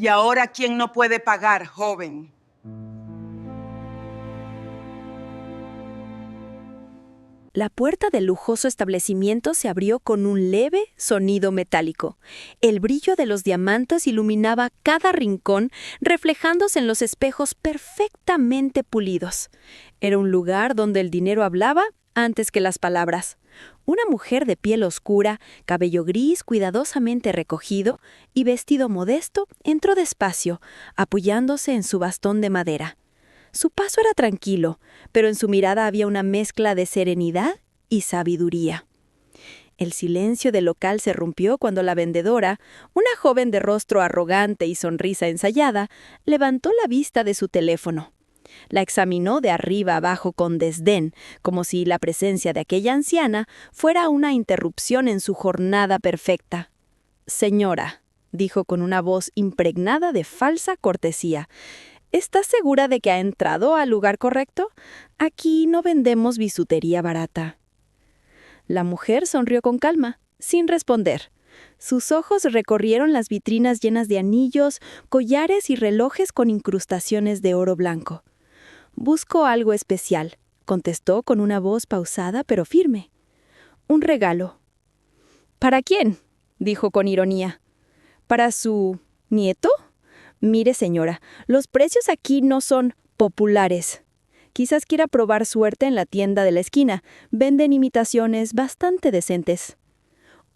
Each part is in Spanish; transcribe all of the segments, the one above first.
¿Y ahora quién no puede pagar, joven? La puerta del lujoso establecimiento se abrió con un leve sonido metálico. El brillo de los diamantes iluminaba cada rincón, reflejándose en los espejos perfectamente pulidos. Era un lugar donde el dinero hablaba antes que las palabras. Una mujer de piel oscura, cabello gris cuidadosamente recogido y vestido modesto, entró despacio, apoyándose en su bastón de madera. Su paso era tranquilo, pero en su mirada había una mezcla de serenidad y sabiduría. El silencio del local se rompió cuando la vendedora, una joven de rostro arrogante y sonrisa ensayada, levantó la vista de su teléfono. La examinó de arriba abajo con desdén, como si la presencia de aquella anciana fuera una interrupción en su jornada perfecta. «Señora», dijo con una voz impregnada de falsa cortesía, ¿está segura de que ha entrado al lugar correcto? Aquí no vendemos bisutería barata. La mujer sonrió con calma, sin responder. Sus ojos recorrieron las vitrinas llenas de anillos, collares y relojes con incrustaciones de oro blanco. «Busco algo especial», contestó con una voz pausada pero firme. «Un regalo». «¿Para quién?», dijo con ironía. «¿Para su nieto? Mire, señora, los precios aquí no son populares. Quizás quiera probar suerte en la tienda de la esquina. Venden imitaciones bastante decentes».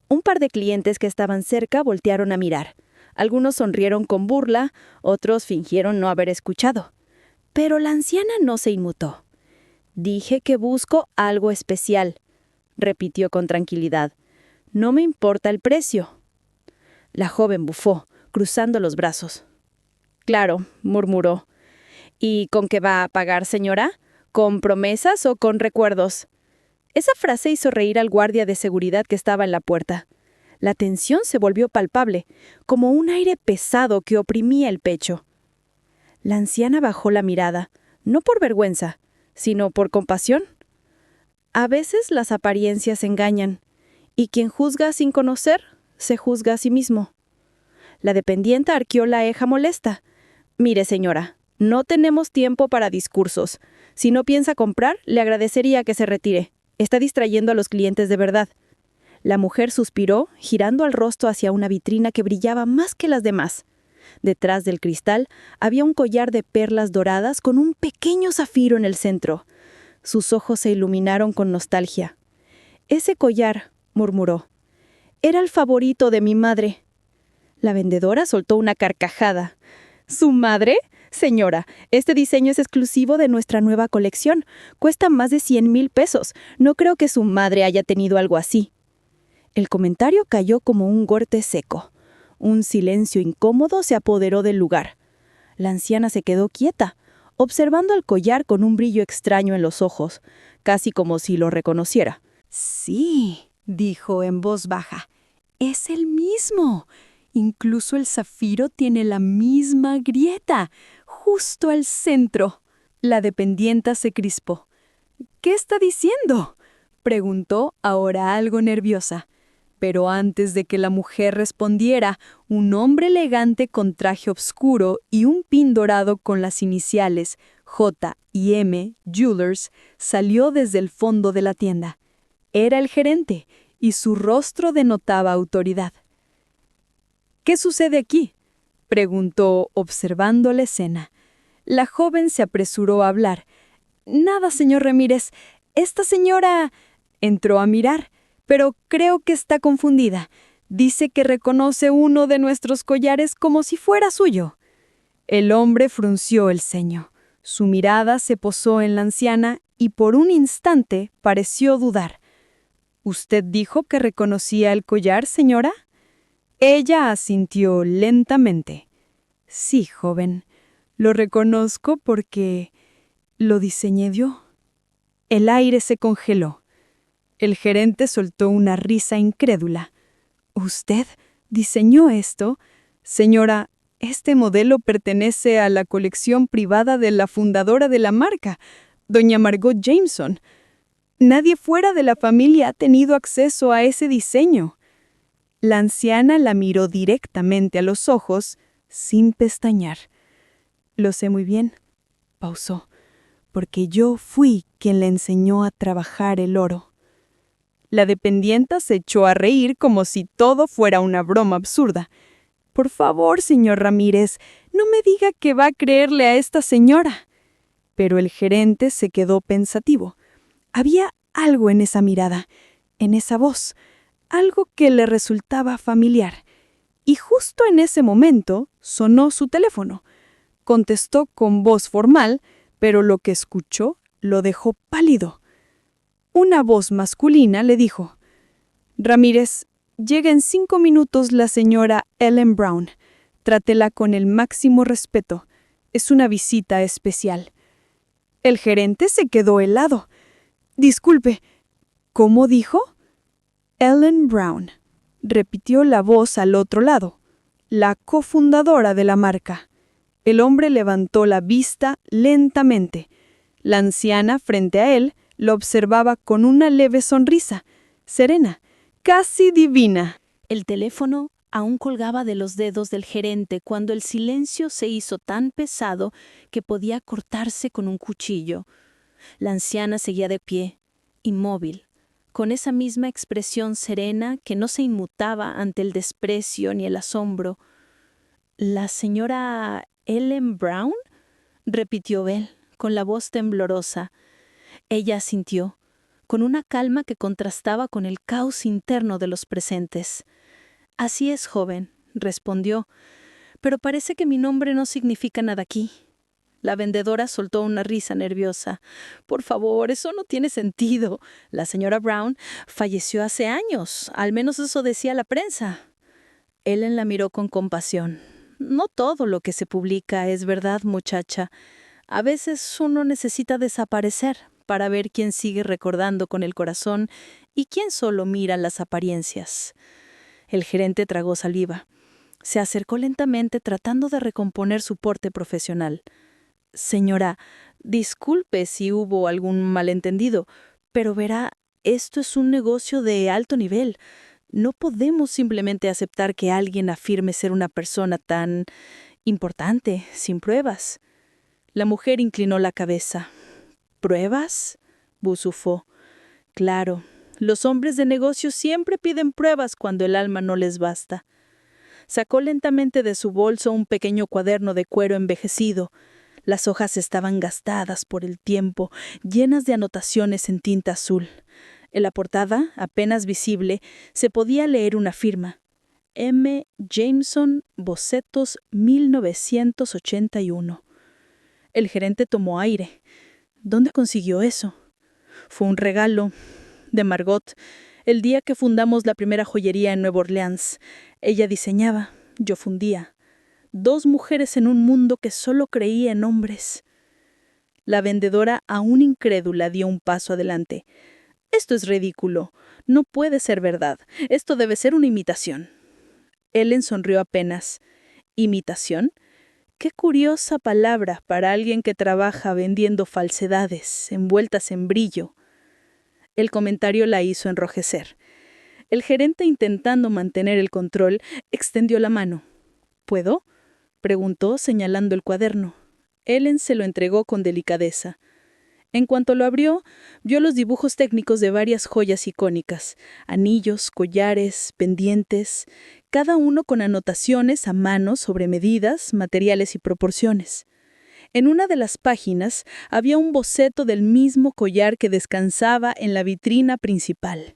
Un par de clientes que estaban cerca voltearon a mirar. Algunos sonrieron con burla, otros fingieron no haber escuchado. Pero la anciana no se inmutó. «Dije que busco algo especial», repitió con tranquilidad. «No me importa el precio». La joven bufó, cruzando los brazos. «Claro», murmuró. «¿Y con qué va a pagar, señora? ¿Con promesas o con recuerdos?». Esa frase hizo reír al guardia de seguridad que estaba en la puerta. La tensión se volvió palpable, como un aire pesado que oprimía el pecho. La anciana bajó la mirada, no por vergüenza, sino por compasión. A veces las apariencias engañan, y quien juzga sin conocer, se juzga a sí mismo. La dependienta arqueó la ceja molesta. «Mire, señora, no tenemos tiempo para discursos. Si no piensa comprar, le agradecería que se retire. Está distrayendo a los clientes de verdad». La mujer suspiró, girando el rostro hacia una vitrina que brillaba más que las demás. Detrás del cristal había un collar de perlas doradas con un pequeño zafiro en el centro. Sus ojos se iluminaron con nostalgia. «Ese collar», murmuró, «era el favorito de mi madre». La vendedora soltó una carcajada. «¿Su madre? Señora, este diseño es exclusivo de nuestra nueva colección. Cuesta más de 100,000 pesos. No creo que su madre haya tenido algo así». El comentario cayó como un golpe seco. Un silencio incómodo se apoderó del lugar. La anciana se quedó quieta, observando el collar con un brillo extraño en los ojos, casi como si lo reconociera. «Sí», dijo en voz baja, «es el mismo. Incluso el zafiro tiene la misma grieta, justo al centro». La dependienta se crispó. «¿Qué está diciendo?», preguntó, ahora algo nerviosa. Pero antes de que la mujer respondiera, un hombre elegante con traje oscuro y un pin dorado con las iniciales J y M Jewelers salió desde el fondo de la tienda. Era el gerente, y su rostro denotaba autoridad. «¿Qué sucede aquí?», preguntó, observando la escena. La joven se apresuró a hablar. «Nada, señor Ramírez. Esta señora…» Entró a mirar, pero creo que está confundida. Dice que reconoce uno de nuestros collares como si fuera suyo. El hombre frunció el ceño. Su mirada se posó en la anciana y por un instante pareció dudar. «¿Usted dijo que reconocía el collar, señora?». Ella asintió lentamente. «Sí, joven, lo reconozco porque lo diseñé yo». El aire se congeló. El gerente soltó una risa incrédula. «¿Usted diseñó esto? Señora, este modelo pertenece a la colección privada de la fundadora de la marca, doña Margot Jameson. Nadie fuera de la familia ha tenido acceso a ese diseño». La anciana la miró directamente a los ojos, sin pestañear. Lo sé muy bien, pausó, porque yo fui quien le enseñó a trabajar el oro. La dependienta se echó a reír como si todo fuera una broma absurda. Por favor, señor Ramírez, no me diga que va a creerle a esta señora. Pero el gerente se quedó pensativo. Había algo en esa mirada, en esa voz, algo que le resultaba familiar. Y justo en ese momento sonó su teléfono. Contestó con voz formal, pero lo que escuchó lo dejó pálido. Una voz masculina le dijo: «Ramírez, llega en 5 minutos la señora Ellen Brown. Trátela con el máximo respeto. Es una visita especial». El gerente se quedó helado. «Disculpe, ¿cómo dijo?» «Ellen Brown», repitió la voz al otro lado, la cofundadora de la marca. El hombre levantó la vista lentamente. La anciana, frente a él, lo observaba con una leve sonrisa, serena, casi divina. El teléfono aún colgaba de los dedos del gerente cuando el silencio se hizo tan pesado que podía cortarse con un cuchillo. La anciana seguía de pie, inmóvil, con esa misma expresión serena que no se inmutaba ante el desprecio ni el asombro. «¿La señora Ellen Brown?», repitió Bell, con la voz temblorosa. Ella asintió, con una calma que contrastaba con el caos interno de los presentes. «Así es, joven», respondió, «pero parece que mi nombre no significa nada aquí». La vendedora soltó una risa nerviosa. «Por favor, eso no tiene sentido. La señora Brown falleció hace años, al menos eso decía la prensa». Ellen la miró con compasión. «No todo lo que se publica es verdad, muchacha. A veces uno necesita desaparecer para ver quién sigue recordando con el corazón y quién solo mira las apariencias». El gerente tragó saliva. Se acercó lentamente tratando de recomponer su porte profesional. «Señora, disculpe si hubo algún malentendido, pero verá, esto es un negocio de alto nivel. No podemos simplemente aceptar que alguien afirme ser una persona tan importante sin pruebas». La mujer inclinó la cabeza. «¿Pruebas?», buzufó. «Claro, los hombres de negocio siempre piden pruebas cuando el alma no les basta». Sacó lentamente de su bolso un pequeño cuaderno de cuero envejecido. Las hojas estaban gastadas por el tiempo, llenas de anotaciones en tinta azul. En la portada, apenas visible, se podía leer una firma: M. Jameson, Bocetos 1981. El gerente tomó aire. ¿Dónde consiguió eso? «Fue un regalo de Margot, el día que fundamos la primera joyería en Nueva Orleans. Ella diseñaba, yo fundía. 2 mujeres en un mundo que solo creía en hombres». La vendedora, aún incrédula, dio un paso adelante. «Esto es ridículo. No puede ser verdad. Esto debe ser una imitación». Ellen sonrió apenas. «¿Imitación? Qué curiosa palabra para alguien que trabaja vendiendo falsedades envueltas en brillo». El comentario la hizo enrojecer. El gerente, intentando mantener el control, extendió la mano. «¿Puedo?», preguntó, señalando el cuaderno. Ellen se lo entregó con delicadeza. En cuanto lo abrió, vio los dibujos técnicos de varias joyas icónicas: anillos, collares, pendientes, cada uno con anotaciones a mano sobre medidas, materiales y proporciones. En una de las páginas había un boceto del mismo collar que descansaba en la vitrina principal.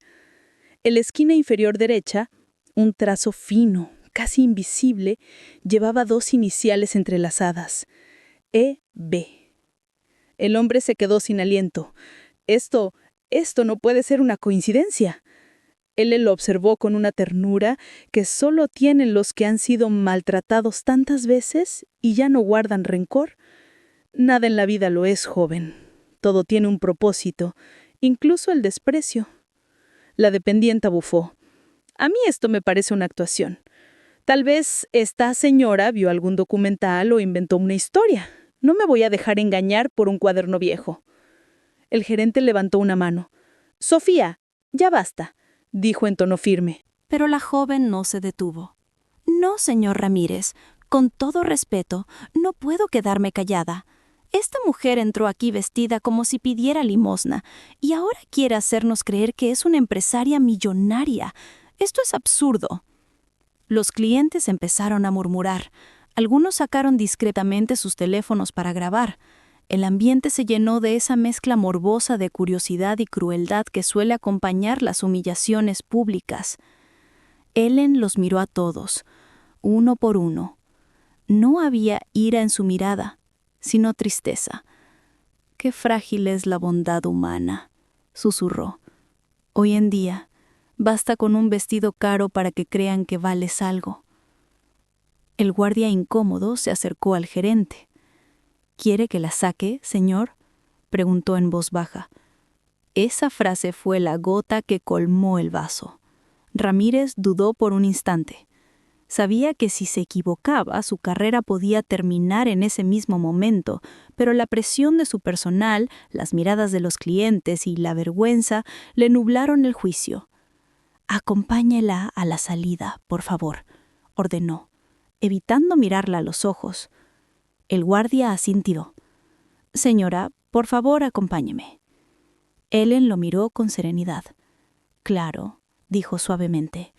En la esquina inferior derecha, un trazo fino, casi invisible, llevaba 2 iniciales entrelazadas: E.B. El hombre se quedó sin aliento. Esto no puede ser una coincidencia». Él lo observó con una ternura que solo tienen los que han sido maltratados tantas veces y ya no guardan rencor. «Nada en la vida lo es, joven. Todo tiene un propósito, incluso el desprecio». La dependienta bufó. «A mí esto me parece una actuación. Tal vez esta señora vio algún documental o inventó una historia. No me voy a dejar engañar por un cuaderno viejo». El gerente levantó una mano. «Sofía, ya basta», dijo en tono firme. Pero la joven no se detuvo. «No, señor Ramírez, Con todo respeto, no puedo quedarme callada. Esta mujer entró aquí vestida como si pidiera limosna y ahora quiere hacernos creer que es una empresaria millonaria. Esto es absurdo. Los clientes empezaron a murmurar. Algunos sacaron discretamente sus teléfonos para grabar. El ambiente se llenó de esa mezcla morbosa de curiosidad y crueldad que suele acompañar las humillaciones públicas. Ellen los miró a todos, uno por uno. No había ira en su mirada, sino tristeza. «Qué frágil es la bondad humana», susurró. «Hoy en día, basta con un vestido caro para que crean que vales algo». El guardia incómodo se acercó al gerente. «¿Quiere que la saque, señor?», preguntó en voz baja. Esa frase fue la gota que colmó el vaso. Ramírez dudó por un instante. Sabía que si se equivocaba, su carrera podía terminar en ese mismo momento, pero la presión de su personal, las miradas de los clientes y la vergüenza le nublaron el juicio. «Acompáñela a la salida, por favor», ordenó, evitando mirarla a los ojos. El guardia asintió. «Señora, por favor, acompáñeme». Ellen lo miró con serenidad. «Claro», dijo suavemente.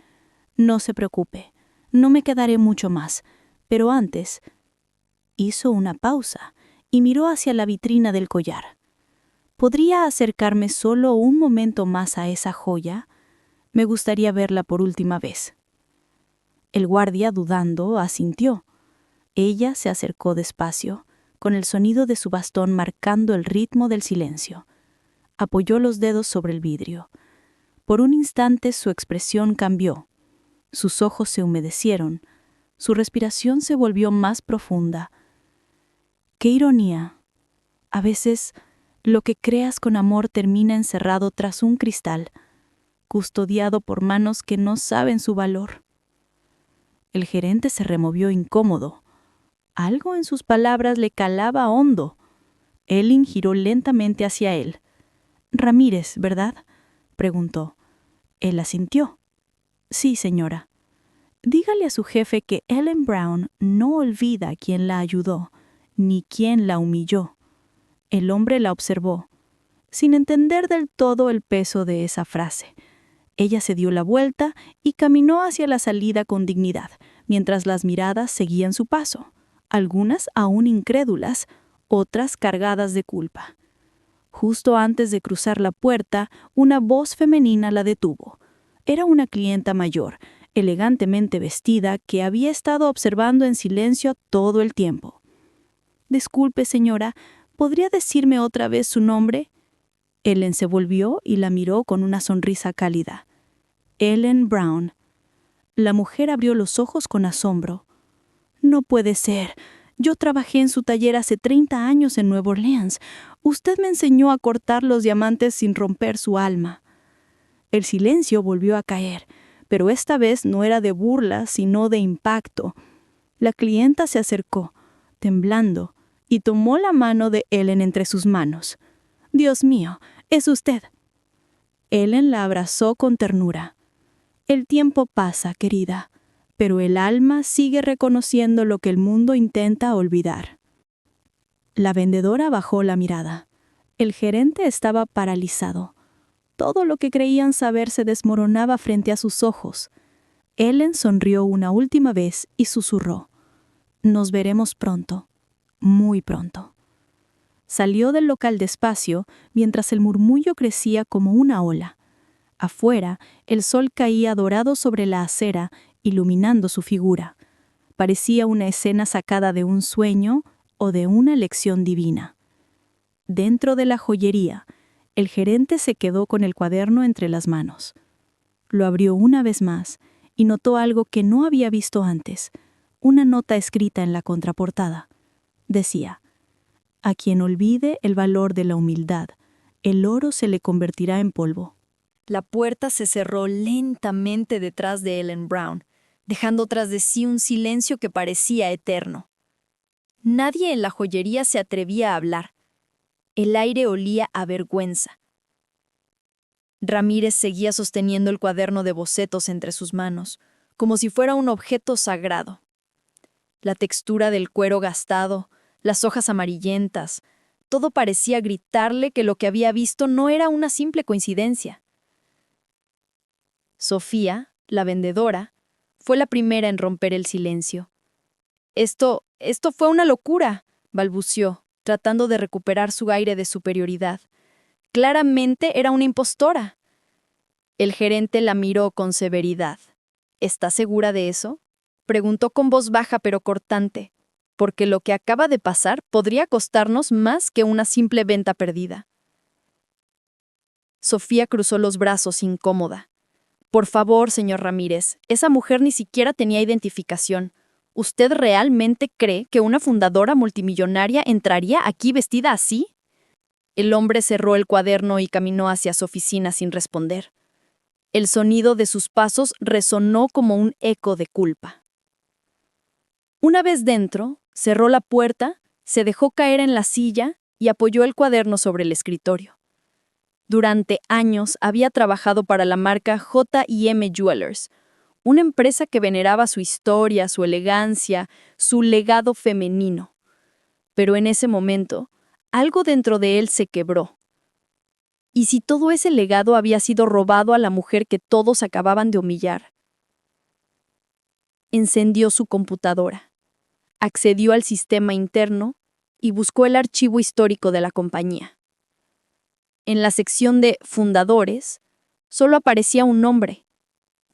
«No se preocupe. No me quedaré mucho más, pero antes...» Hizo una pausa y miró hacia la vitrina del collar. «¿Podría acercarme solo un momento más a esa joya? Me gustaría verla por última vez». El guardia, dudando, asintió. Ella se acercó despacio, con el sonido de su bastón marcando el ritmo del silencio. Apoyó los dedos sobre el vidrio. Por un instante su expresión cambió. Sus ojos se humedecieron, su respiración se volvió más profunda. ¡Qué ironía! A veces, lo que creas con amor termina encerrado tras un cristal, custodiado por manos que no saben su valor. El gerente se removió incómodo. Algo en sus palabras le calaba hondo. Ellen giró lentamente hacia él. «Ramírez, ¿verdad?», preguntó. Él asintió. «Sí, señora». «Dígale a su jefe que Ellen Brown no olvida quién la ayudó, ni quién la humilló». El hombre la observó, sin entender del todo el peso de esa frase. Ella se dio la vuelta y caminó hacia la salida con dignidad, mientras las miradas seguían su paso, algunas aún incrédulas, otras cargadas de culpa. Justo antes de cruzar la puerta, una voz femenina la detuvo. Era una clienta mayor, elegantemente vestida, que había estado observando en silencio todo el tiempo. «Disculpe, señora, ¿podría decirme otra vez su nombre?». Ellen se volvió y la miró con una sonrisa cálida. «Ellen Brown». La mujer abrió los ojos con asombro. «No puede ser. Yo trabajé en su taller hace 30 años en Nueva Orleans. Usted me enseñó a cortar los diamantes sin romper su alma». El silencio volvió a caer, pero esta vez no era de burla, sino de impacto. La clienta se acercó, temblando, y tomó la mano de Ellen entre sus manos. «Dios mío, es usted». Ellen la abrazó con ternura. «El tiempo pasa, querida, pero el alma sigue reconociendo lo que el mundo intenta olvidar». La vendedora bajó la mirada. El gerente estaba paralizado. Todo lo que creían saber se desmoronaba frente a sus ojos. Ellen sonrió una última vez y susurró: «Nos veremos pronto, muy pronto». Salió del local despacio mientras el murmullo crecía como una ola. Afuera, el sol caía dorado sobre la acera, iluminando su figura. Parecía una escena sacada de un sueño o de una lección divina. Dentro de la joyería, el gerente se quedó con el cuaderno entre las manos. Lo abrió una vez más y notó algo que no había visto antes, una nota escrita en la contraportada. Decía: «A quien olvide el valor de la humildad, el oro se le convertirá en polvo». La puerta se cerró lentamente detrás de Ellen Brown, dejando tras de sí un silencio que parecía eterno. Nadie en la joyería se atrevía a hablar. El aire olía a vergüenza. Ramírez seguía sosteniendo el cuaderno de bocetos entre sus manos, como si fuera un objeto sagrado. La textura del cuero gastado, las hojas amarillentas, todo parecía gritarle que lo que había visto no era una simple coincidencia. Sofía, la vendedora, fue la primera en romper el silencio. Esto fue una locura, balbució, tratando de recuperar su aire de superioridad. Claramente era una impostora. El gerente la miró con severidad. ¿Estás segura de eso?, preguntó con voz baja pero cortante, porque lo que acaba de pasar podría costarnos más que una simple venta perdida. Sofía cruzó los brazos incómoda. Por favor, señor Ramírez, esa mujer ni siquiera tenía identificación. ¿Usted realmente cree que una fundadora multimillonaria entraría aquí vestida así? El hombre cerró el cuaderno y caminó hacia su oficina sin responder. El sonido de sus pasos resonó como un eco de culpa. Una vez dentro, cerró la puerta, se dejó caer en la silla y apoyó el cuaderno sobre el escritorio. Durante años había trabajado para la marca J&M Jewelers, una empresa que veneraba su historia, su elegancia, su legado femenino. Pero en ese momento, algo dentro de él se quebró. ¿Y si todo ese legado había sido robado a la mujer que todos acababan de humillar? Encendió su computadora, accedió al sistema interno y buscó el archivo histórico de la compañía. En la sección de fundadores, solo aparecía un nombre: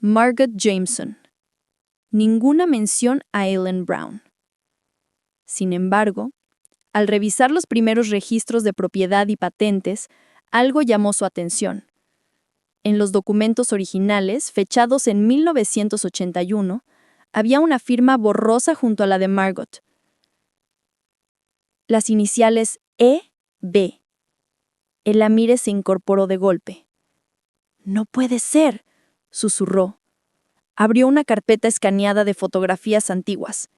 Margot Jameson. Ninguna mención a Ellen Brown. Sin embargo, al revisar los primeros registros de propiedad y patentes, algo llamó su atención. En los documentos originales, fechados en 1981, había una firma borrosa junto a la de Margot. Las iniciales E.B. El Ramírez se incorporó de golpe. «No puede ser», susurró. Abrió una carpeta escaneada de fotografías antiguas,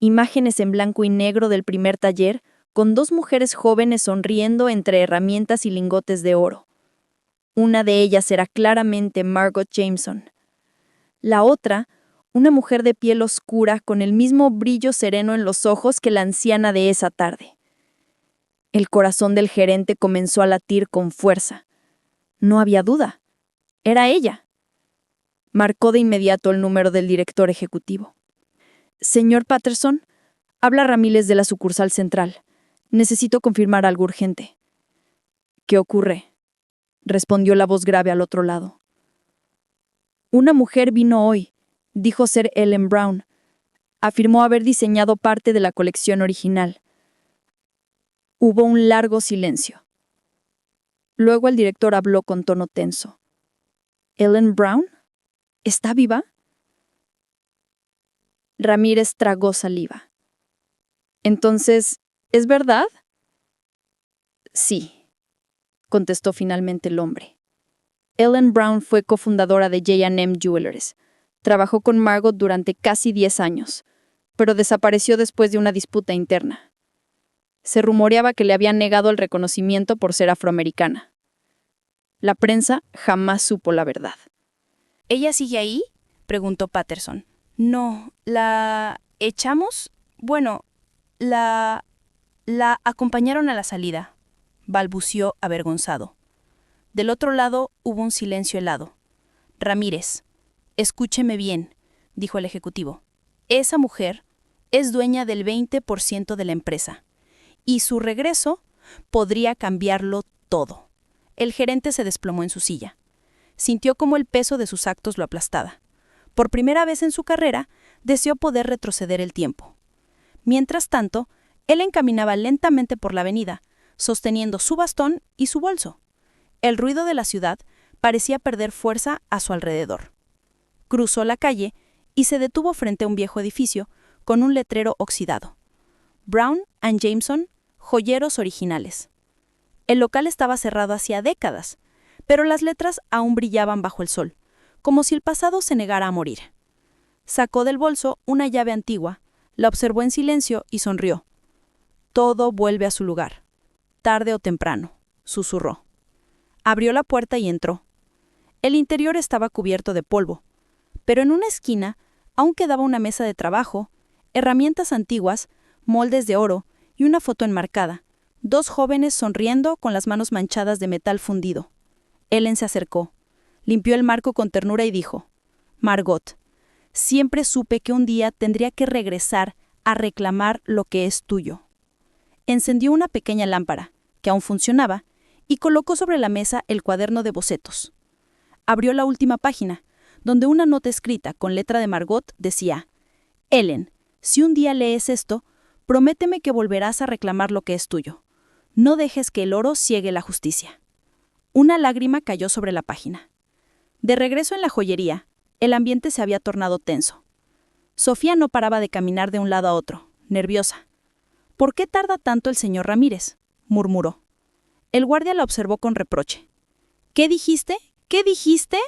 imágenes en blanco y negro del primer taller, con dos mujeres jóvenes sonriendo entre herramientas y lingotes de oro. Una de ellas era claramente Margot Jameson. La otra, una mujer de piel oscura con el mismo brillo sereno en los ojos que la anciana de esa tarde. El corazón del gerente comenzó a latir con fuerza. No había duda. Era ella. Marcó de inmediato el número del director ejecutivo. «Señor Patterson, habla Ramírez de la sucursal central. Necesito confirmar algo urgente». «¿Qué ocurre?», respondió la voz grave al otro lado. «Una mujer vino hoy», dijo ser Ellen Brown. Afirmó haber diseñado parte de la colección original. Hubo un largo silencio. Luego el director habló con tono tenso. «¿Ellen Brown? ¿Está viva?». Ramírez tragó saliva. «Entonces, ¿es verdad?». «Sí», contestó finalmente el hombre. Ellen Brown fue cofundadora de J&M Jewelers. Trabajó con Margot durante casi 10 años, pero desapareció después de una disputa interna. Se rumoreaba que le habían negado el reconocimiento por ser afroamericana. La prensa jamás supo la verdad. ¿Ella sigue ahí?, preguntó Patterson. No, ¿la echamos? Bueno, la acompañaron a la salida, balbució avergonzado. Del otro lado hubo un silencio helado. Ramírez, escúcheme bien, dijo el ejecutivo. Esa mujer es dueña del 20% de la empresa, y su regreso podría cambiarlo todo. El gerente se desplomó en su silla. Sintió como el peso de sus actos lo aplastaba. Por primera vez en su carrera, deseó poder retroceder el tiempo. Mientras tanto, él encaminaba lentamente por la avenida, sosteniendo su bastón y su bolso. El ruido de la ciudad parecía perder fuerza a su alrededor. Cruzó la calle y se detuvo frente a un viejo edificio con un letrero oxidado. Brown & Jameson, joyeros originales. El local estaba cerrado hacía décadas, pero las letras aún brillaban bajo el sol, como si el pasado se negara a morir. Sacó del bolso una llave antigua, la observó en silencio y sonrió. Todo vuelve a su lugar, tarde o temprano, susurró. Abrió la puerta y entró. El interior estaba cubierto de polvo, pero en una esquina aún quedaba una mesa de trabajo, herramientas antiguas, moldes de oro y una foto enmarcada. 2 jóvenes sonriendo con las manos manchadas de metal fundido. Ellen se acercó, limpió el marco con ternura y dijo: «Margot, siempre supe que un día tendría que regresar a reclamar lo que es tuyo». Encendió una pequeña lámpara, que aún funcionaba, y colocó sobre la mesa el cuaderno de bocetos. Abrió la última página, donde una nota escrita con letra de Margot decía: «Ellen, si un día lees esto, prométeme que volverás a reclamar lo que es tuyo. No dejes que el oro ciegue la justicia». Una lágrima cayó sobre la página. De regreso en la joyería, el ambiente se había tornado tenso. Sofía no paraba de caminar de un lado a otro, nerviosa. «¿Por qué tarda tanto el señor Ramírez?», murmuró. El guardia la observó con reproche. «¿Qué dijiste? ¿Qué dijiste?».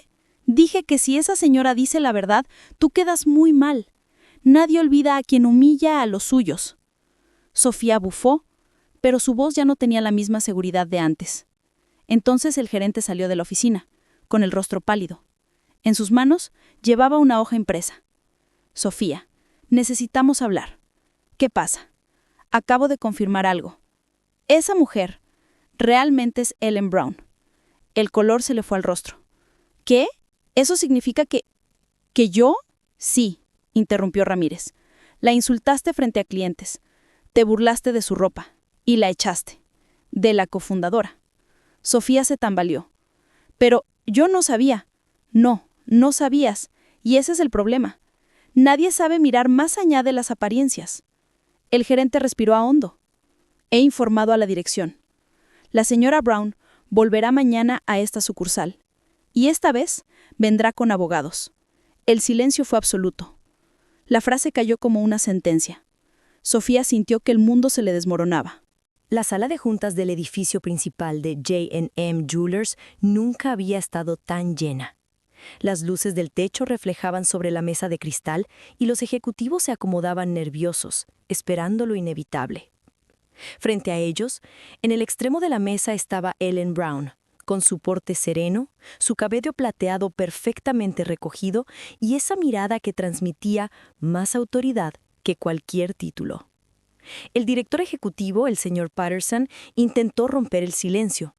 «Dije que si esa señora dice la verdad, tú quedas muy mal. Nadie olvida a quien humilla a los suyos». Sofía bufó, pero su voz ya no tenía la misma seguridad de antes. Entonces el gerente salió de la oficina, con el rostro pálido. En sus manos llevaba una hoja impresa. «Sofía, necesitamos hablar». «¿Qué pasa?». «Acabo de confirmar algo. Esa mujer realmente es Ellen Brown». El color se le fue al rostro. «¿Qué? ¿Eso significa que yo?» «Sí», interrumpió Ramírez. «La insultaste frente a clientes. Te burlaste de su ropa. Y la echaste. De la cofundadora». Sofía se tambaleó. «Pero yo no sabía». «No, no sabías. Y ese es el problema. Nadie sabe mirar más allá de las apariencias». El gerente respiró a hondo. «He informado a la dirección. La señora Brown volverá mañana a esta sucursal. Y esta vez vendrá con abogados». El silencio fue absoluto. La frase cayó como una sentencia. Sofía sintió que el mundo se le desmoronaba. La sala de juntas del edificio principal de J&M Jewelers nunca había estado tan llena. Las luces del techo reflejaban sobre la mesa de cristal y los ejecutivos se acomodaban nerviosos, esperando lo inevitable. Frente a ellos, en el extremo de la mesa estaba Ellen Brown, con su porte sereno, su cabello plateado perfectamente recogido y esa mirada que transmitía más autoridad que cualquier título. El director ejecutivo, el señor Patterson, intentó romper el silencio.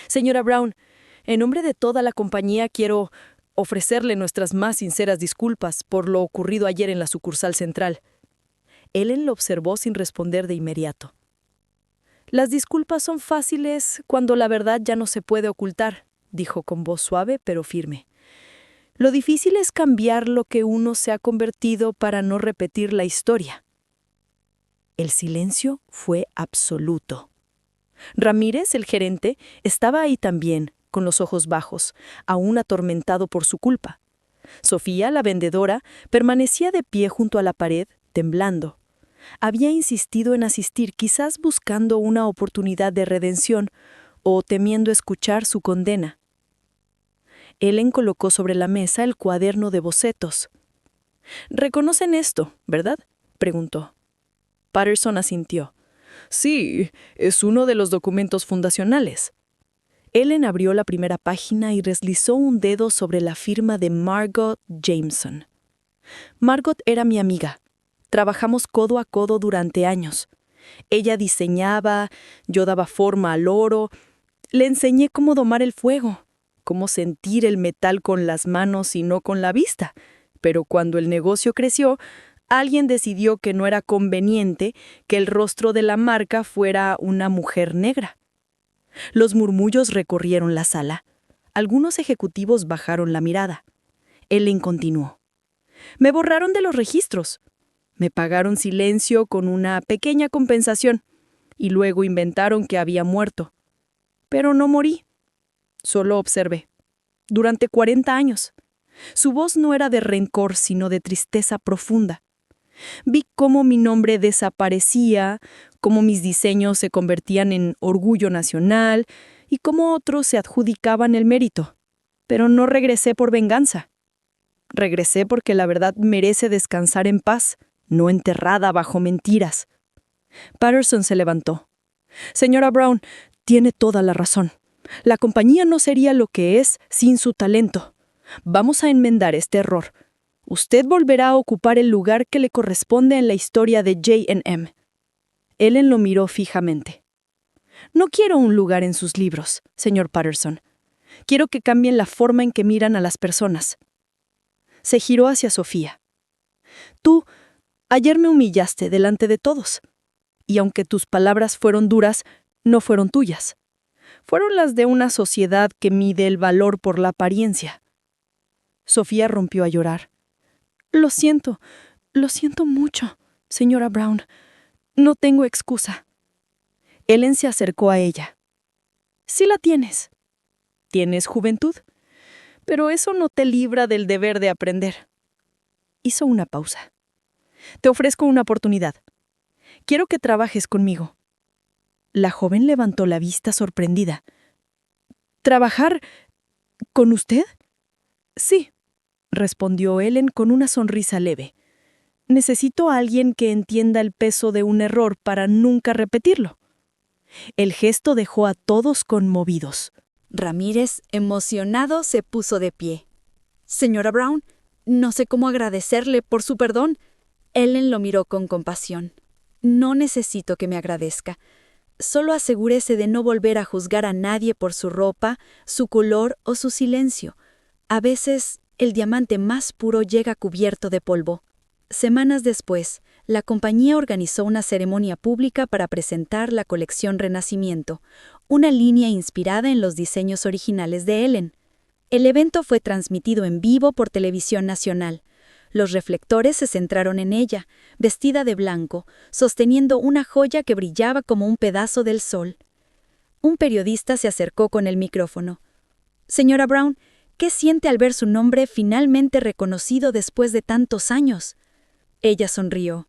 «Señora Brown, en nombre de toda la compañía quiero ofrecerle nuestras más sinceras disculpas por lo ocurrido ayer en la sucursal central». Ellen lo observó sin responder de inmediato. «Las disculpas son fáciles cuando la verdad ya no se puede ocultar», dijo con voz suave pero firme. «Lo difícil es cambiar lo que uno se ha convertido para no repetir la historia». El silencio fue absoluto. Ramírez, el gerente, estaba ahí también, con los ojos bajos, aún atormentado por su culpa. Sofía, la vendedora, permanecía de pie junto a la pared, temblando. Había insistido en asistir, quizás buscando una oportunidad de redención o temiendo escuchar su condena. Ellen colocó sobre la mesa el cuaderno de bocetos. «¿Reconocen esto, verdad?», preguntó. Patterson asintió. «Sí, es uno de los documentos fundacionales». Ellen abrió la primera página y deslizó un dedo sobre la firma de Margot Jameson. Margot era mi amiga. Trabajamos codo a codo durante años. Ella diseñaba, yo daba forma al oro. Le enseñé cómo domar el fuego, cómo sentir el metal con las manos y no con la vista. Pero cuando el negocio creció, alguien decidió que no era conveniente que el rostro de la marca fuera una mujer negra. Los murmullos recorrieron la sala. Algunos ejecutivos bajaron la mirada. Ellen continuó. «Me borraron de los registros. Me pagaron silencio con una pequeña compensación y luego inventaron que había muerto. Pero no morí. Solo observé. Durante 40 años. Su voz no era de rencor, sino de tristeza profunda. Vi cómo mi nombre desaparecía, cómo mis diseños se convertían en orgullo nacional y cómo otros se adjudicaban el mérito. Pero no regresé por venganza. Regresé porque la verdad merece descansar en paz, no enterrada bajo mentiras». Patterson se levantó. «Señora Brown, tiene toda la razón. La compañía no sería lo que es sin su talento. Vamos a enmendar este error. Usted volverá a ocupar el lugar que le corresponde en la historia de J&M. Ellen lo miró fijamente. No quiero un lugar en sus libros, señor Patterson. Quiero que cambien la forma en que miran a las personas. Se giró hacia Sofía. Tú, ayer me humillaste delante de todos. Y aunque tus palabras fueron duras, no fueron tuyas. Fueron las de una sociedad que mide el valor por la apariencia. Sofía rompió a llorar. Lo siento mucho, señora Brown. No tengo excusa. Ellen se acercó a ella. Sí la tienes. Tienes juventud, pero eso no te libra del deber de aprender. Hizo una pausa. Te ofrezco una oportunidad. Quiero que trabajes conmigo. La joven levantó la vista sorprendida. ¿Trabajar con usted? Sí, respondió Ellen con una sonrisa leve. Necesito a alguien que entienda el peso de un error para nunca repetirlo. El gesto dejó a todos conmovidos. Ramírez, emocionado, se puso de pie. Señora Brown, no sé cómo agradecerle por su perdón. Ellen lo miró con compasión. No necesito que me agradezca. Solo asegúrese de no volver a juzgar a nadie por su ropa, su color o su silencio. A veces, el diamante más puro llega cubierto de polvo. Semanas después, la compañía organizó una ceremonia pública para presentar la colección Renacimiento, una línea inspirada en los diseños originales de Ellen. El evento fue transmitido en vivo por Televisión Nacional. Los reflectores se centraron en ella, vestida de blanco, sosteniendo una joya que brillaba como un pedazo del sol. Un periodista se acercó con el micrófono. Señora Brown, ¿qué siente al ver su nombre finalmente reconocido después de tantos años? Ella sonrió.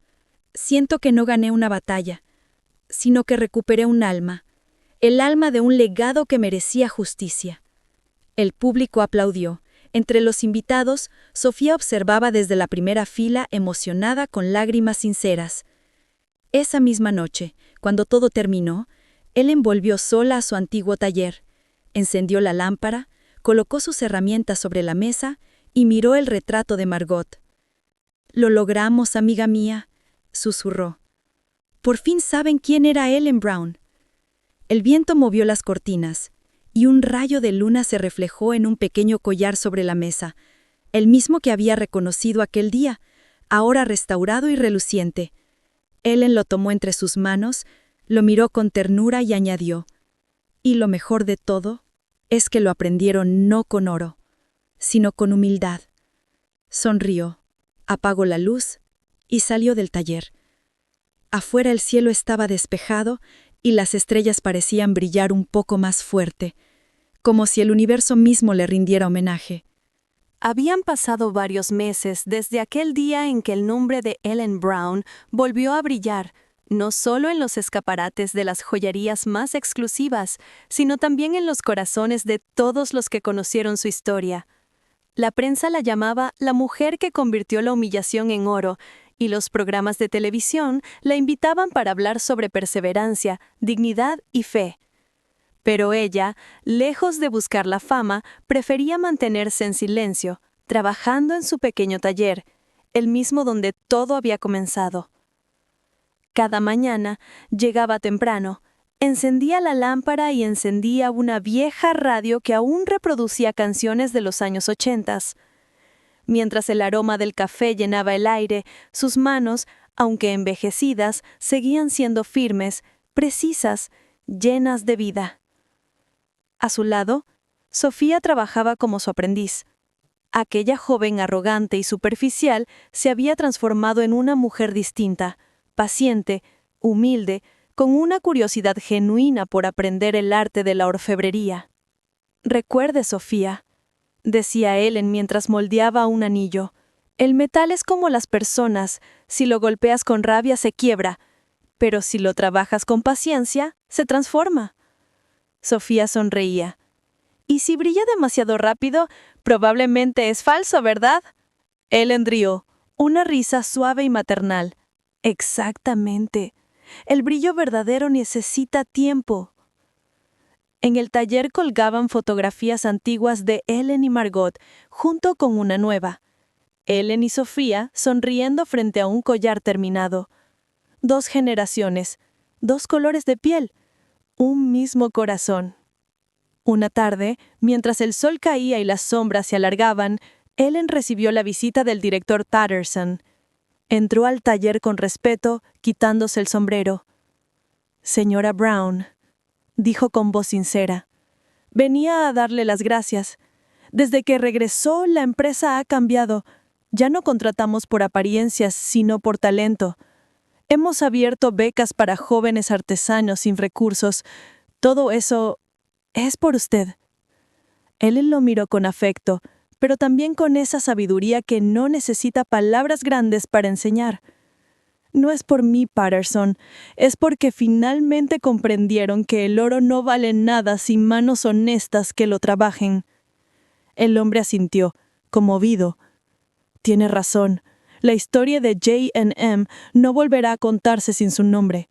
Siento que no gané una batalla, sino que recuperé un alma, el alma de un legado que merecía justicia. El público aplaudió. Entre los invitados, Sofía observaba desde la primera fila emocionada con lágrimas sinceras. Esa misma noche, cuando todo terminó, Ellen volvió sola a su antiguo taller, encendió la lámpara, colocó sus herramientas sobre la mesa y miró el retrato de Margot. «Lo logramos, amiga mía», susurró. «Por fin saben quién era Ellen Brown». El viento movió las cortinas, y un rayo de luna se reflejó en un pequeño collar sobre la mesa, el mismo que había reconocido aquel día, ahora restaurado y reluciente. Ellen lo tomó entre sus manos, lo miró con ternura y añadió, «Y lo mejor de todo es que lo aprendieron no con oro, sino con humildad». Sonrió, apagó la luz y salió del taller. Afuera el cielo estaba despejado y las estrellas parecían brillar un poco más fuerte, como si el universo mismo le rindiera homenaje. Habían pasado varios meses desde aquel día en que el nombre de Ellen Brown volvió a brillar, no solo en los escaparates de las joyerías más exclusivas, sino también en los corazones de todos los que conocieron su historia. La prensa la llamaba la mujer que convirtió la humillación en oro, y los programas de televisión la invitaban para hablar sobre perseverancia, dignidad y fe. Pero ella, lejos de buscar la fama, prefería mantenerse en silencio, trabajando en su pequeño taller, el mismo donde todo había comenzado. Cada mañana llegaba temprano, encendía la lámpara y encendía una vieja radio que aún reproducía canciones de los años 80. Mientras el aroma del café llenaba el aire, sus manos, aunque envejecidas, seguían siendo firmes, precisas, llenas de vida. A su lado, Sofía trabajaba como su aprendiz. Aquella joven arrogante y superficial se había transformado en una mujer distinta, paciente, humilde, con una curiosidad genuina por aprender el arte de la orfebrería. «Recuerde, Sofía», decía Ellen mientras moldeaba un anillo, «el metal es como las personas, si lo golpeas con rabia se quiebra, pero si lo trabajas con paciencia, se transforma». Sofía sonreía. «Y si brilla demasiado rápido, probablemente es falso, ¿verdad?». Ellen rió, una risa suave y maternal. «Exactamente. El brillo verdadero necesita tiempo». En el taller colgaban fotografías antiguas de Ellen y Margot, junto con una nueva. Ellen y Sofía sonriendo frente a un collar terminado. 2 generaciones, 2 colores de piel, un mismo corazón. Una tarde, mientras el sol caía y las sombras se alargaban, Ellen recibió la visita del director Patterson. Entró al taller con respeto, quitándose el sombrero. «Señora Brown», dijo con voz sincera, «venía a darle las gracias. Desde que regresó, la empresa ha cambiado. Ya no contratamos por apariencias, sino por talento. Hemos abierto becas para jóvenes artesanos sin recursos. Todo eso es por usted». Ellen lo miró con afecto, pero también con esa sabiduría que no necesita palabras grandes para enseñar. «No es por mí, Patterson, es porque finalmente comprendieron que el oro no vale nada sin manos honestas que lo trabajen». El hombre asintió, conmovido. «Tiene razón. La historia de J&M no volverá a contarse sin su nombre».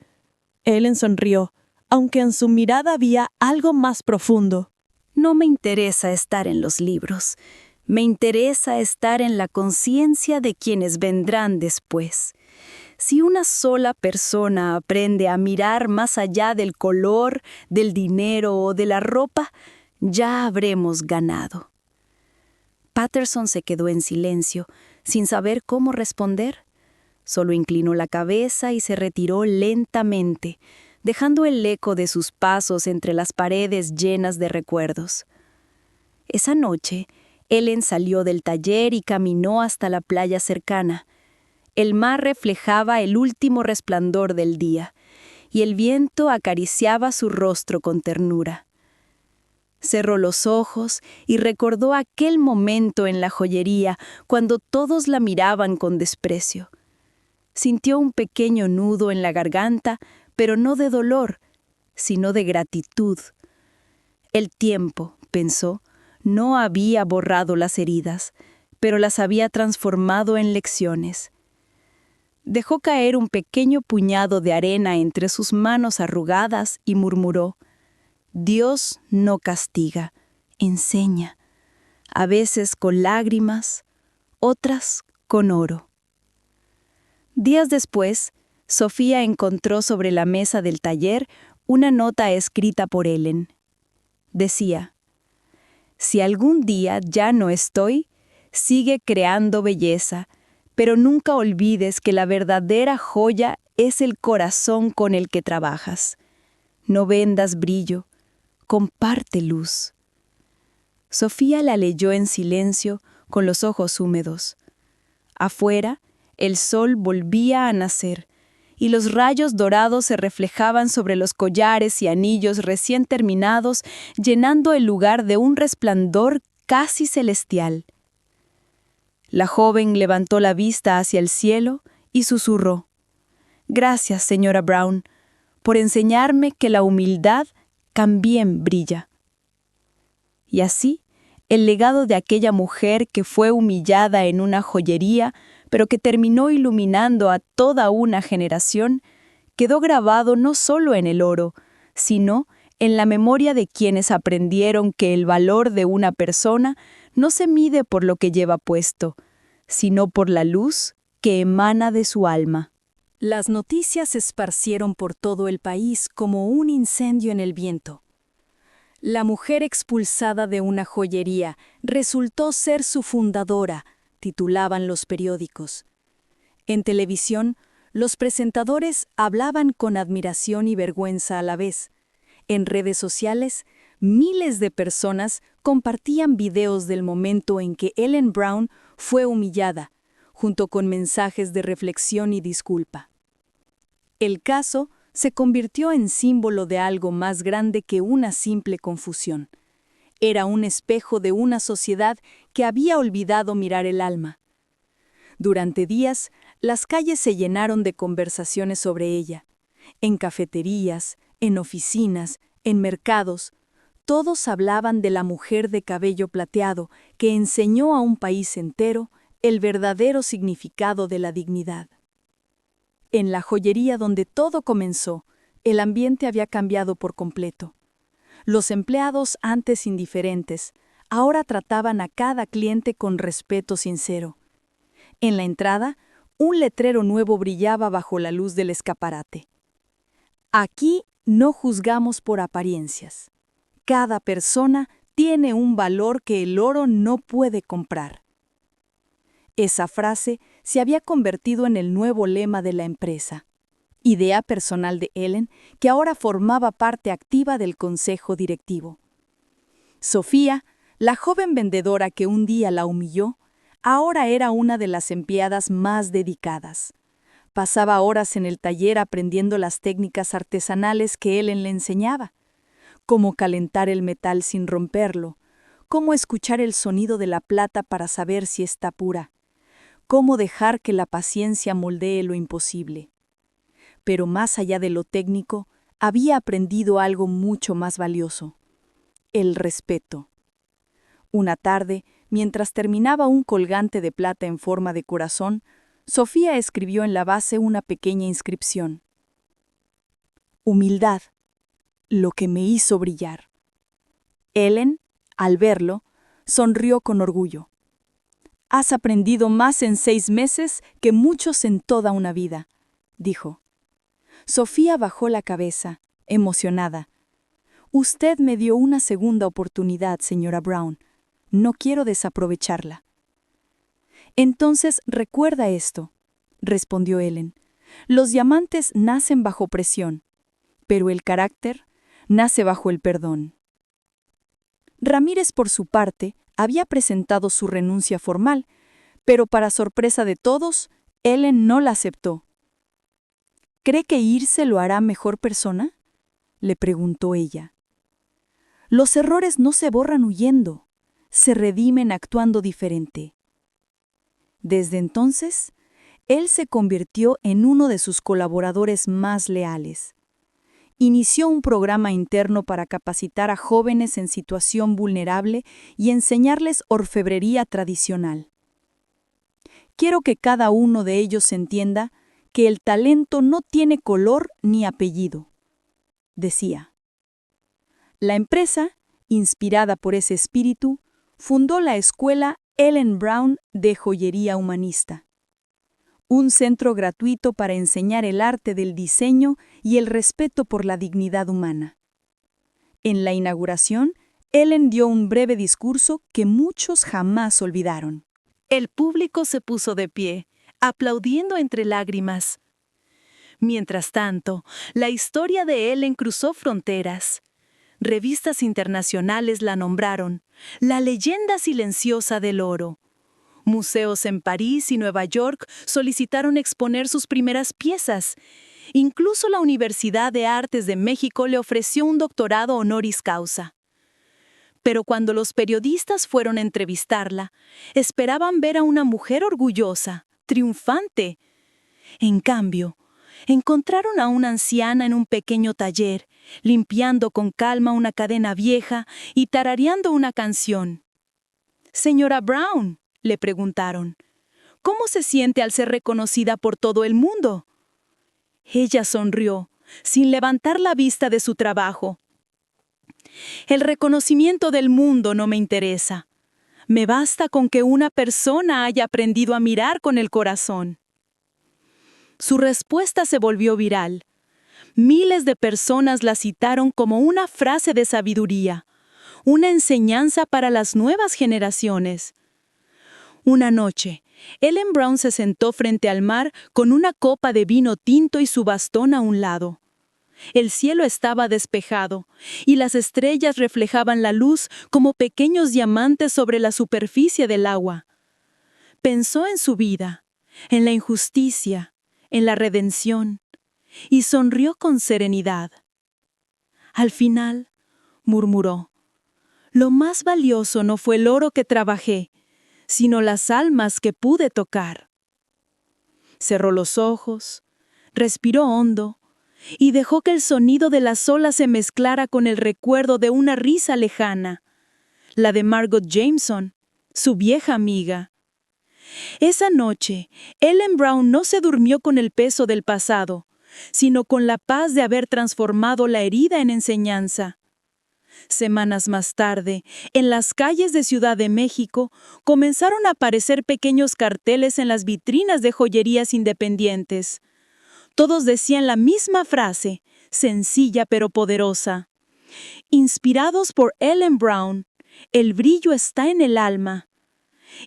Ellen sonrió, aunque en su mirada había algo más profundo. No me interesa estar en los libros. Me interesa estar en la conciencia de quienes vendrán después. Si una sola persona aprende a mirar más allá del color, del dinero o de la ropa, ya habremos ganado. Patterson se quedó en silencio, sin saber cómo responder. Solo inclinó la cabeza y se retiró lentamente, dejando el eco de sus pasos entre las paredes llenas de recuerdos. Esa noche, Ellen salió del taller y caminó hasta la playa cercana. El mar reflejaba el último resplandor del día, y el viento acariciaba su rostro con ternura. Cerró los ojos y recordó aquel momento en la joyería cuando todos la miraban con desprecio. Sintió un pequeño nudo en la garganta, pero no de dolor, sino de gratitud. El tiempo, pensó, no había borrado las heridas, pero las había transformado en lecciones. Dejó caer un pequeño puñado de arena entre sus manos arrugadas y murmuró: «Dios no castiga, enseña, a veces con lágrimas, otras con oro». Días después, Sofía encontró sobre la mesa del taller una nota escrita por Ellen. Decía: «Si algún día ya no estoy, sigue creando belleza, pero nunca olvides que la verdadera joya es el corazón con el que trabajas. No vendas brillo, comparte luz». Sofía la leyó en silencio, con los ojos húmedos. Afuera, el sol volvía a nacer, y los rayos dorados se reflejaban sobre los collares y anillos recién terminados, llenando el lugar de un resplandor casi celestial. La joven levantó la vista hacia el cielo y susurró: «Gracias, señora Brown, por enseñarme que la humildad también brilla». Y así, el legado de aquella mujer que fue humillada en una joyería, pero que terminó iluminando a toda una generación, quedó grabado no solo en el oro, sino en la memoria de quienes aprendieron que el valor de una persona no se mide por lo que lleva puesto, sino por la luz que emana de su alma. Las noticias se esparcieron por todo el país como un incendio en el viento. La mujer expulsada de una joyería resultó ser su fundadora, titulaban los periódicos. En televisión, los presentadores hablaban con admiración y vergüenza a la vez. En redes sociales, miles de personas compartían videos del momento en que Ellen Brown fue humillada, junto con mensajes de reflexión y disculpa. El caso se convirtió en símbolo de algo más grande que una simple confusión. Era un espejo de una sociedad que había olvidado mirar el alma. Durante días, las calles se llenaron de conversaciones sobre ella. En cafeterías, en oficinas, en mercados, todos hablaban de la mujer de cabello plateado que enseñó a un país entero el verdadero significado de la dignidad. En la joyería donde todo comenzó, el ambiente había cambiado por completo. Los empleados, antes indiferentes, ahora trataban a cada cliente con respeto sincero. En la entrada, un letrero nuevo brillaba bajo la luz del escaparate. Aquí no juzgamos por apariencias. Cada persona tiene un valor que el oro no puede comprar. Esa frase se había convertido en el nuevo lema de la empresa, idea personal de Ellen, que ahora formaba parte activa del consejo directivo. Sofía, la joven vendedora que un día la humilló, ahora era una de las empleadas más dedicadas. Pasaba horas en el taller aprendiendo las técnicas artesanales que Ellen le enseñaba, cómo calentar el metal sin romperlo, cómo escuchar el sonido de la plata para saber si está pura, cómo dejar que la paciencia moldee lo imposible. Pero más allá de lo técnico, había aprendido algo mucho más valioso: el respeto. Una tarde, mientras terminaba un colgante de plata en forma de corazón, Sofía escribió en la base una pequeña inscripción: Humildad, lo que me hizo brillar. Ellen, al verlo, sonrió con orgullo. Has aprendido más en 6 meses que muchos en toda una vida, dijo. Sofía bajó la cabeza, emocionada. Usted me dio una segunda oportunidad, señora Brown. No quiero desaprovecharla. Entonces recuerda esto, respondió Ellen. Los diamantes nacen bajo presión, pero el carácter nace bajo el perdón. Ramírez, por su parte, había presentado su renuncia formal, pero para sorpresa de todos, Ellen no la aceptó. ¿Cree que irse lo hará mejor persona?, le preguntó ella. Los errores no se borran huyendo, se redimen actuando diferente. Desde entonces, él se convirtió en uno de sus colaboradores más leales. Inició un programa interno para capacitar a jóvenes en situación vulnerable y enseñarles orfebrería tradicional. Quiero que cada uno de ellos entienda que el talento no tiene color ni apellido, decía. La empresa, inspirada por ese espíritu, fundó la escuela Ellen Brown de Joyería Humanista, un centro gratuito para enseñar el arte del diseño y el respeto por la dignidad humana. En la inauguración, Ellen dio un breve discurso que muchos jamás olvidaron. El público se puso de pie, aplaudiendo entre lágrimas. Mientras tanto, la historia de Ellen cruzó fronteras. Revistas internacionales la nombraron la leyenda silenciosa del oro. Museos en París y Nueva York solicitaron exponer sus primeras piezas. Incluso la Universidad de Artes de México le ofreció un doctorado honoris causa. Pero cuando los periodistas fueron a entrevistarla, esperaban ver a una mujer orgullosa, triunfante. En cambio, encontraron a una anciana en un pequeño taller, limpiando con calma una cadena vieja y tarareando una canción. «Señora Brown», le preguntaron, «¿cómo se siente al ser reconocida por todo el mundo?» Ella sonrió, sin levantar la vista de su trabajo. «El reconocimiento del mundo no me interesa. Me basta con que una persona haya aprendido a mirar con el corazón». Su respuesta se volvió viral. Miles de personas la citaron como una frase de sabiduría, una enseñanza para las nuevas generaciones. Una noche, Ellen Brown se sentó frente al mar con una copa de vino tinto y su bastón a un lado. El cielo estaba despejado y las estrellas reflejaban la luz como pequeños diamantes sobre la superficie del agua. Pensó en su vida, en la injusticia, en la redención, y sonrió con serenidad. Al final, murmuró, «Lo más valioso no fue el oro que trabajé, sino las almas que pude tocar». Cerró los ojos, respiró hondo y dejó que el sonido de las olas se mezclara con el recuerdo de una risa lejana, la de Margot Jameson, su vieja amiga. Esa noche, Ellen Brown no se durmió con el peso del pasado, sino con la paz de haber transformado la herida en enseñanza. Semanas más tarde, en las calles de Ciudad de México, comenzaron a aparecer pequeños carteles en las vitrinas de joyerías independientes. Todos decían la misma frase, sencilla pero poderosa. Inspirados por Ellen Brown, el brillo está en el alma.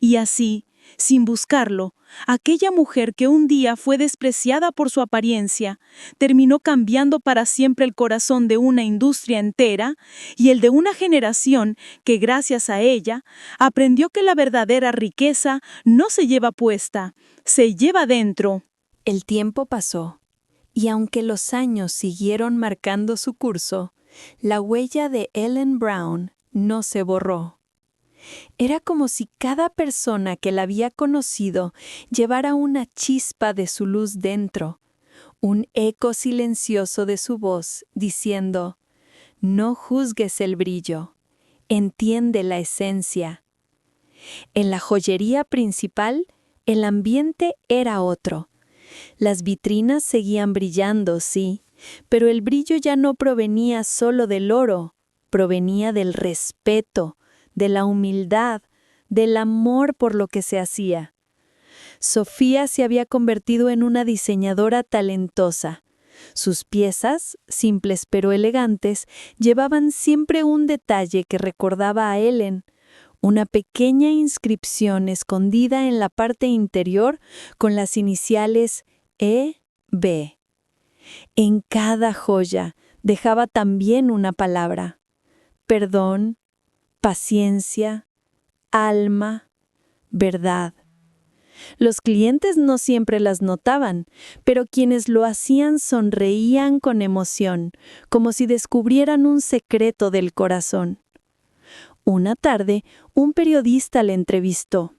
Y así, sin buscarlo, aquella mujer que un día fue despreciada por su apariencia, terminó cambiando para siempre el corazón de una industria entera y el de una generación que, gracias a ella, aprendió que la verdadera riqueza no se lleva puesta, se lleva dentro. El tiempo pasó, y aunque los años siguieron marcando su curso, la huella de Ellen Brown no se borró. Era como si cada persona que la había conocido llevara una chispa de su luz dentro, un eco silencioso de su voz, diciendo: no juzgues el brillo, entiende la esencia. En la joyería principal, el ambiente era otro. Las vitrinas seguían brillando, sí, pero el brillo ya no provenía solo del oro, provenía del respeto, de la humildad, del amor por lo que se hacía. Sofía se había convertido en una diseñadora talentosa. Sus piezas, simples pero elegantes, llevaban siempre un detalle que recordaba a Ellen, una pequeña inscripción escondida en la parte interior con las iniciales E.B. En cada joya dejaba también una palabra: perdón, paciencia, alma, verdad. Los clientes no siempre las notaban, pero quienes lo hacían sonreían con emoción, como si descubrieran un secreto del corazón. Una tarde, un periodista le entrevistó.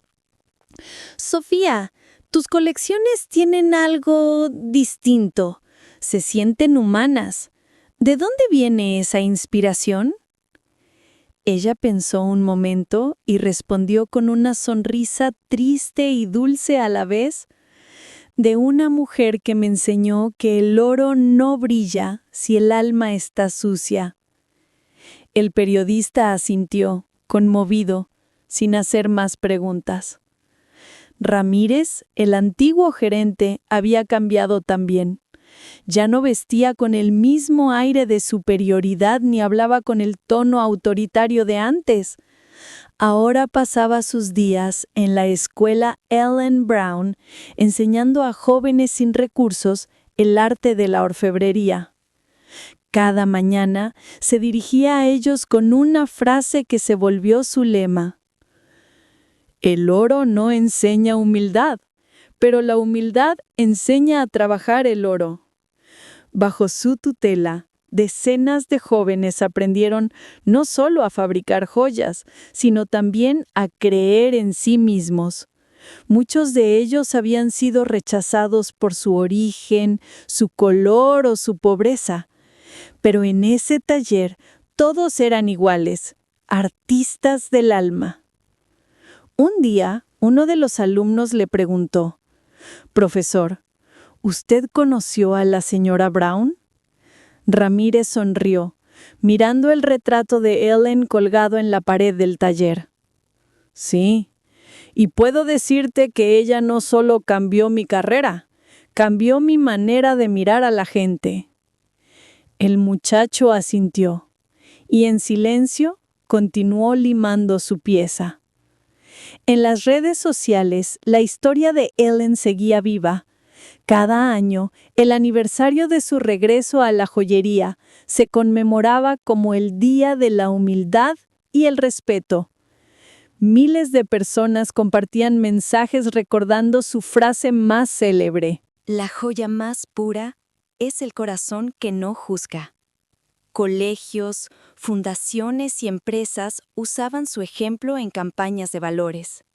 Sofía, tus colecciones tienen algo distinto. Se sienten humanas. ¿De dónde viene esa inspiración? Ella pensó un momento y respondió con una sonrisa triste y dulce a la vez: de una mujer que me enseñó que el oro no brilla si el alma está sucia. El periodista asintió, conmovido, sin hacer más preguntas. Ramírez, el antiguo gerente, había cambiado también. Ya no vestía con el mismo aire de superioridad ni hablaba con el tono autoritario de antes. Ahora pasaba sus días en la escuela Ellen Brown, enseñando a jóvenes sin recursos el arte de la orfebrería. Cada mañana se dirigía a ellos con una frase que se volvió su lema: el oro no enseña humildad, pero la humildad enseña a trabajar el oro. Bajo su tutela, decenas de jóvenes aprendieron no solo a fabricar joyas, sino también a creer en sí mismos. Muchos de ellos habían sido rechazados por su origen, su color o su pobreza. Pero en ese taller todos eran iguales, artistas del alma. Un día, uno de los alumnos le preguntó: «Profesor, ¿usted conoció a la señora Brown?» Ramírez sonrió, mirando el retrato de Ellen colgado en la pared del taller. «Sí, y puedo decirte que ella no solo cambió mi carrera, cambió mi manera de mirar a la gente». El muchacho asintió, y en silencio continuó limando su pieza. En las redes sociales, la historia de Ellen seguía viva. Cada año, el aniversario de su regreso a la joyería se conmemoraba como el Día de la Humildad y el Respeto. Miles de personas compartían mensajes recordando su frase más célebre: La joya más pura es el corazón que no juzga. Colegios, fundaciones y empresas usaban su ejemplo en campañas de valores.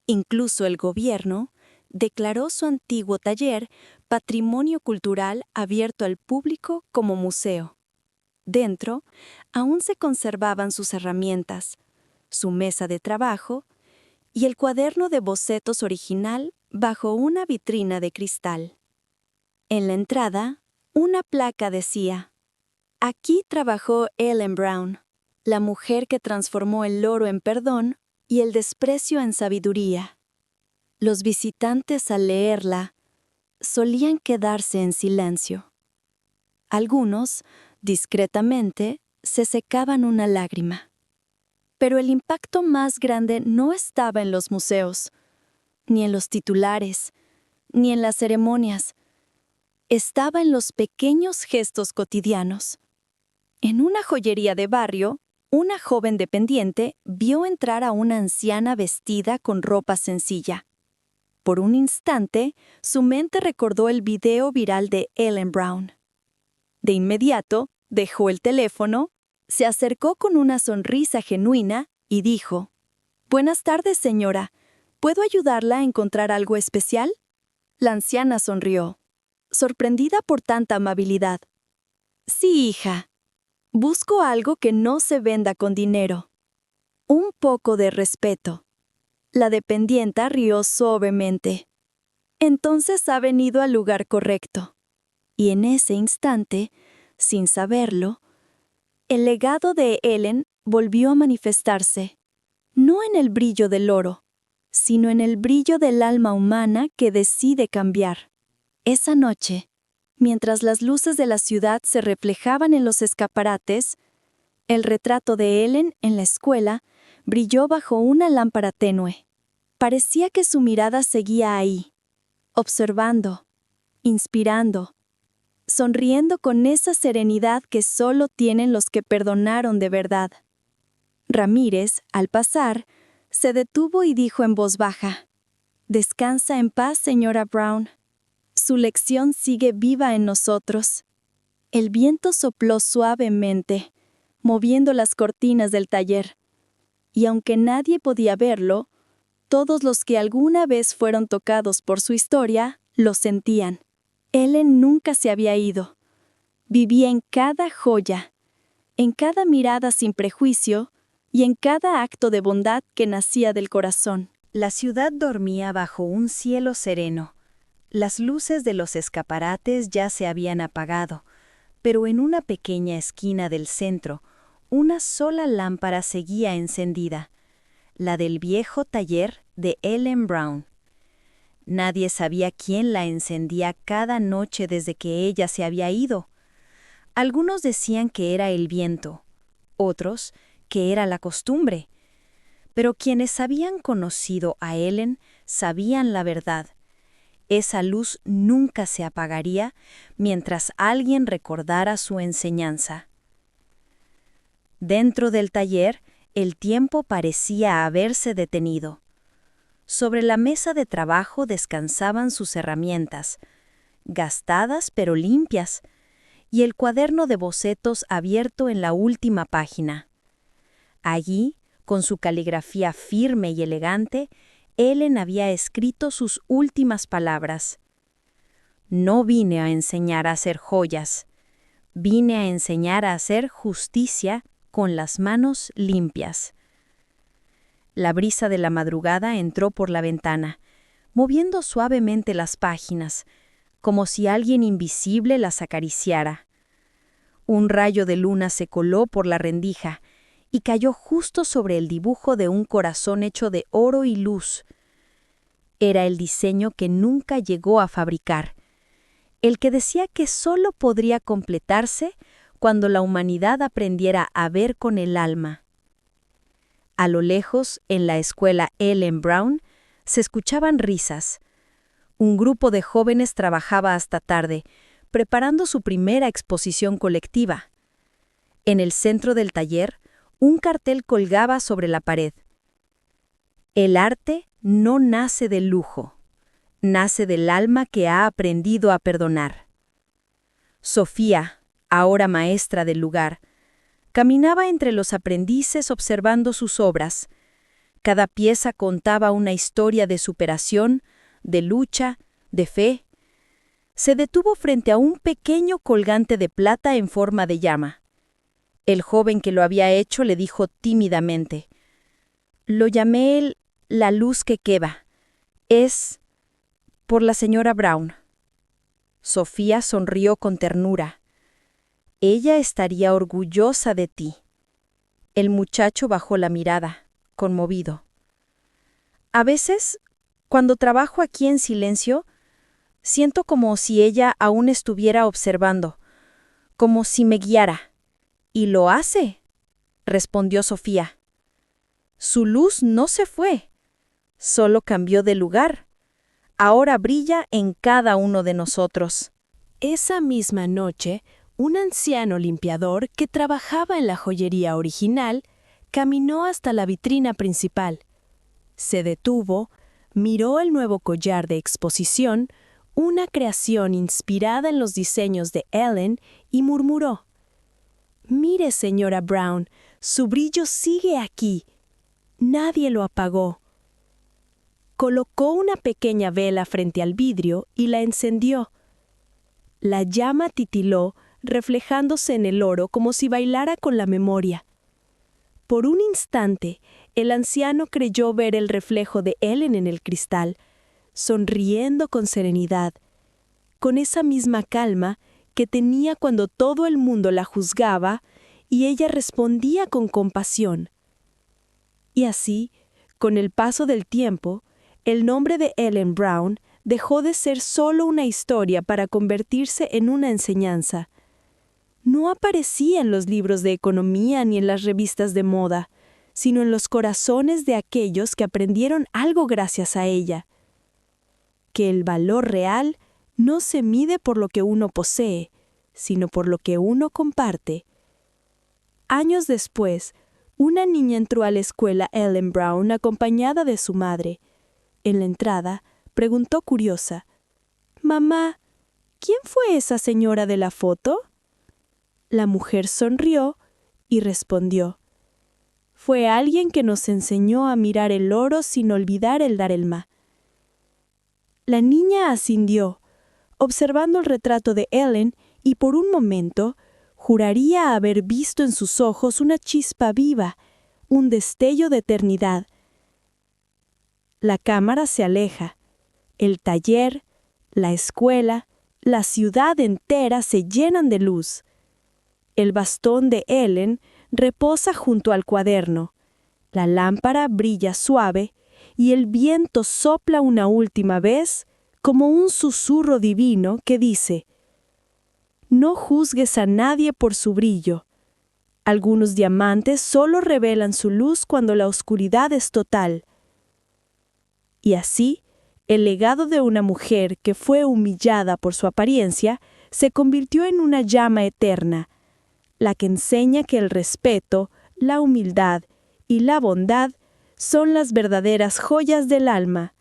Incluso el gobierno declaró su antiguo taller Patrimonio Cultural abierto al público como museo. Dentro, aún se conservaban sus herramientas, su mesa de trabajo y el cuaderno de bocetos original bajo una vitrina de cristal. En la entrada, una placa decía: «Aquí trabajó Ellen Brown, la mujer que transformó el oro en perdón y el desprecio en sabiduría. Los visitantes al leerla solían quedarse en silencio. Algunos, discretamente, se secaban una lágrima. Pero el impacto más grande no estaba en los museos, ni en los titulares, ni en las ceremonias. Estaba en los pequeños gestos cotidianos. En una joyería de barrio, una joven dependiente vio entrar a una anciana vestida con ropa sencilla. Por un instante, su mente recordó el video viral de Ellen Brown. De inmediato, dejó el teléfono, se acercó con una sonrisa genuina y dijo: «Buenas tardes, señora. ¿Puedo ayudarla a encontrar algo especial?». La anciana sonrió, sorprendida por tanta amabilidad. «Sí, hija. Busco algo que no se venda con dinero. Un poco de respeto». La dependienta rió suavemente. «Entonces ha venido al lugar correcto». Y en ese instante, sin saberlo, el legado de Ellen volvió a manifestarse, no en el brillo del oro, sino en el brillo del alma humana que decide cambiar. Esa noche, mientras las luces de la ciudad se reflejaban en los escaparates, el retrato de Ellen en la escuela brilló bajo una lámpara tenue. Parecía que su mirada seguía ahí, observando, inspirando, sonriendo con esa serenidad que solo tienen los que perdonaron de verdad. Ramírez, al pasar, se detuvo y dijo en voz baja: «Descansa en paz, señora Brown. Su lección sigue viva en nosotros». El viento sopló suavemente, moviendo las cortinas del taller. Y aunque nadie podía verlo, todos los que alguna vez fueron tocados por su historia lo sentían. Ellen nunca se había ido. Vivía en cada joya, en cada mirada sin prejuicio y en cada acto de bondad que nacía del corazón. La ciudad dormía bajo un cielo sereno. Las luces de los escaparates ya se habían apagado, pero en una pequeña esquina del centro, una sola lámpara seguía encendida, la del viejo taller de Ellen Brown. Nadie sabía quién la encendía cada noche desde que ella se había ido. Algunos decían que era el viento, otros que era la costumbre. Pero quienes habían conocido a Ellen sabían la verdad. Esa luz nunca se apagaría mientras alguien recordara su enseñanza. Dentro del taller, el tiempo parecía haberse detenido. Sobre la mesa de trabajo descansaban sus herramientas, gastadas pero limpias, y el cuaderno de bocetos abierto en la última página. Allí, con su caligrafía firme y elegante, Ellen había escrito sus últimas palabras. «No vine a enseñar a hacer joyas, vine a enseñar a hacer justicia con las manos limpias». La brisa de la madrugada entró por la ventana, moviendo suavemente las páginas, como si alguien invisible las acariciara. Un rayo de luna se coló por la rendija y cayó justo sobre el dibujo de un corazón hecho de oro y luz. Era el diseño que nunca llegó a fabricar, el que decía que solo podría completarse cuando la humanidad aprendiera a ver con el alma. A lo lejos, en la escuela Ellen Brown, se escuchaban risas. Un grupo de jóvenes trabajaba hasta tarde, preparando su primera exposición colectiva. En el centro del taller, un cartel colgaba sobre la pared. «El arte no nace del lujo, nace del alma que ha aprendido a perdonar». Sofía, ahora maestra del lugar, caminaba entre los aprendices observando sus obras. Cada pieza contaba una historia de superación, de lucha, de fe. Se detuvo frente a un pequeño colgante de plata en forma de llama. El joven que lo había hecho le dijo tímidamente: «Lo llamé la luz que quema. Es por la señora Brown». Sofía sonrió con ternura. «Ella estaría orgullosa de ti». El muchacho bajó la mirada, conmovido. A veces, cuando trabajo aquí en silencio, siento como si ella aún estuviera observando, como si me guiara. «Y lo hace», respondió Sofía. «Su luz no se fue, solo cambió de lugar. Ahora brilla en cada uno de nosotros». Esa misma noche, un anciano limpiador que trabajaba en la joyería original caminó hasta la vitrina principal. Se detuvo, miró el nuevo collar de exposición, una creación inspirada en los diseños de Ellen, y murmuró: «Mire, señora Brown, su brillo sigue aquí. Nadie lo apagó». Colocó una pequeña vela frente al vidrio y la encendió. La llama titiló, reflejándose en el oro como si bailara con la memoria. Por un instante, el anciano creyó ver el reflejo de Ellen en el cristal, sonriendo con serenidad, con esa misma calma que tenía cuando todo el mundo la juzgaba y ella respondía con compasión. Y así, con el paso del tiempo, el nombre de Ellen Brown dejó de ser solo una historia para convertirse en una enseñanza. No aparecía en los libros de economía ni en las revistas de moda, sino en los corazones de aquellos que aprendieron algo gracias a ella. Que el valor real no se mide por lo que uno posee, sino por lo que uno comparte. Años después, una niña entró a la escuela Ellen Brown acompañada de su madre. En la entrada, preguntó curiosa: «Mamá, ¿quién fue esa señora de la foto?». La mujer sonrió y respondió: «Fue alguien que nos enseñó a mirar el oro sin olvidar el darelma». La niña asintió, observando el retrato de Ellen, y por un momento juraría haber visto en sus ojos una chispa viva, un destello de eternidad. La cámara se aleja. El taller, la escuela, la ciudad entera se llenan de luz. El bastón de Ellen reposa junto al cuaderno. La lámpara brilla suave y el viento sopla una última vez como un susurro divino que dice: «No juzgues a nadie por su brillo. Algunos diamantes solo revelan su luz cuando la oscuridad es total». Y así, el legado de una mujer que fue humillada por su apariencia se convirtió en una llama eterna, la que enseña que el respeto, la humildad y la bondad son las verdaderas joyas del alma.